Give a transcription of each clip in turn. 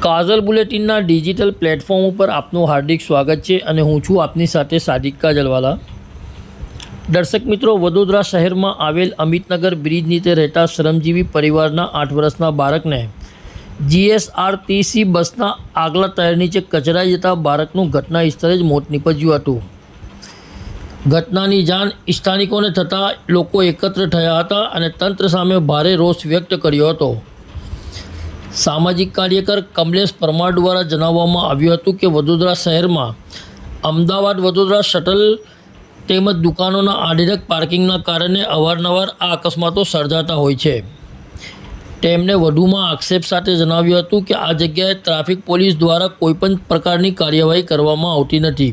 કાજલ બુલેટિનના digital platform ઉપર આપનું હાર્દિક સ્વાગત છે અને હું છું આપની સાથે સાદિક કાજલવાલા। દર્શક મિત્રો, વડોદરા શહેરમાં આવેલ અમિતનગર બ્રિજ નીચે રહેતા શ્રમજીવી પરિવારના 8 વર્ષના બાળકને જીએસઆરટીસી બસના આગલા ટાયર નીચે કચરાઈ જતા બાળકનું ઘટના સ્થળે જ મોત નીપજ્યું હતું। ઘટનાની જાણ સ્થાનિકોને થતાં લોકો એકત્ર થયા હતા અને તંત્ર સામે ભારે રોષ વ્યક્ત કર્યો હતો। સામાજિક કાર્યકર કમલેશ પરમાર દ્વારા જણાવવામાં આવ્યું હતું કે વડોદરા શહેરમાં અમદાવાદ વડોદરા શટલ તેમજ દુકાનોના આડેધડ પાર્કિંગના કારણે અવારનવાર આ અકસ્માતો સર્જાતા હોય છે। તેમણે વધુમાં આક્ષેપ સાથે જણાવ્યું હતું કે આ જગ્યાએ ટ્રાફિક પોલીસ દ્વારા કોઈપણ પ્રકારની કાર્યવાહી કરવામાં આવતી નથી।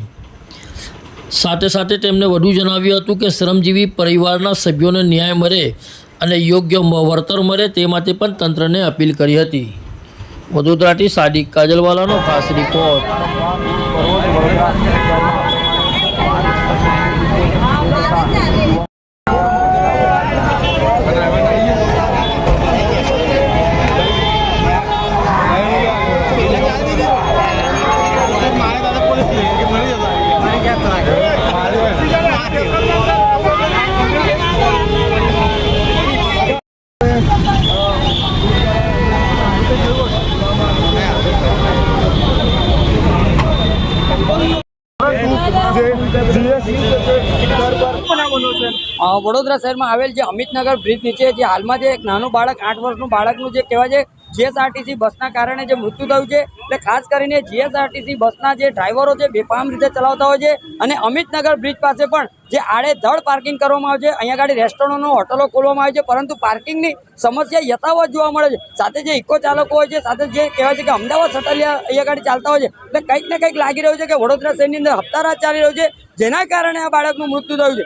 સાથે સાથે તેમણે વધુ જણાવ્યું હતું કે શ્રમજીવી પરિવારના સભ્યોને ન્યાય મળે અને યોગ્ય વળતર મળે તે માટે પણ તંત્રને અપીલ કરી હતી। વડોદરાથી સાદિક કાજલવાલાનો ખાસ રિપોર્ટ। વડોદરા શહેરમાં આવેલ જે અમિતનગર બ્રિજ નીચે જે હાલમાં જે એક નાનું બાળક 8 વર્ષનું બાળકનું જે કહેવાય છે જીએસઆરટીસી બસના કારણે જે મૃત્યુ થયું છે, એટલે ખાસ કરીને જીએસઆરટીસી બસના જે ડ્રાઈવરો છે બેફામ રીતે ચલાવતા હોય છે અને અમિતનગર બ્રિજ પાસે પણ જે આડેધડ પાર્કિંગ કરવામાં આવે છે। અહીંયા આગળ રેસ્ટોરન્ટો હોટલો ખોલવામાં આવે છે, પરંતુ પાર્કિંગની સમસ્યા યથાવત જોવા મળે છે। સાથે જે ઇકો ચાલકો હોય છે, સાથે જે કહેવાય છે કે અમદાવાદ શટલિયા અહીંયા આગળ ચાલતા હોય છે, એટલે કંઈક ને કંઈક લાગી રહ્યું છે કે વડોદરા શહેરની અંદર હપ્તારાજ ચાલી રહ્યું છે, જેના કારણે આ બાળકનું મૃત્યુ થયું છે।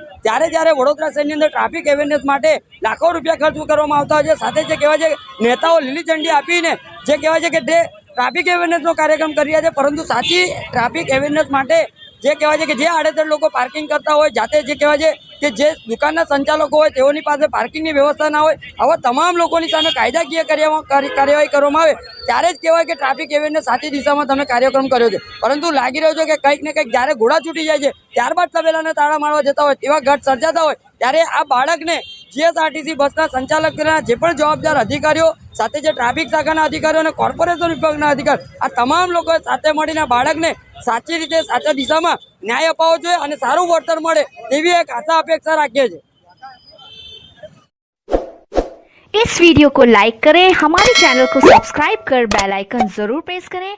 જ્યારે વડોદરા શહેરની અંદર ટ્રાફિક અવેરનેસ માટે લાખો રૂપિયા ખર્ચ કરવામાં આવતા હોય છે, સાથે જે કહેવાય છે નેતાઓ લીલી ઝંડી આપીને જે કહેવાય છે કે તે ટ્રાફિક અવેરનેસનો કાર્યક્રમ કરી રહ્યા છે, પરંતુ સાચી ટ્રાફિક અવેરનેસ માટે જે કહેવાય છે કે જે આડેધડ લોકો પાર્કિંગ કરતા હોય, જાતે જે કહેવાય છે કે જે દુકાનના સંચાલકો હોય તેઓની પાસે પાર્કિંગની વ્યવસ્થા ના હોય, આવા તમામ લોકોની સામે કાયદાકીય કાર્યવાહી કરવામાં આવે ત્યારે જ કહેવાય કે ટ્રાફિક અવેરનેસ સાચી દિશામાં તમે કાર્યક્રમ કર્યો છે। પરંતુ લાગી રહ્યો છે કે કંઈક ને કંઈક જ્યારે ઘોડા છૂટી જાય છે ત્યારબાદ તબેલાને તાળા મારવા જતા હોય તેવા ઘટ સર્જાતા હોય ત્યારે આ બાળકને જીએસઆરટીસી બસના સંચાલકના જે પણ જવાબદાર અધિકારીઓ, સાથે જે ટ્રાફિક શાખાના અધિકારીઓ અને કોર્પોરેશન વિભાગના અધિકારી, આ તમામ લોકોએ સાથે મળીને બાળકને સાચી રીતે સાચા દિશામાં ન્યાય અપાવવો જોઈએ અને સારું વળતર મળે તેવી એક આશા अपेक्षा रखिए। इस वीडियो को लाइक करें, हमारे चैनल को सब्सक्राइब कर बेल आइकन जरूर प्रेस करें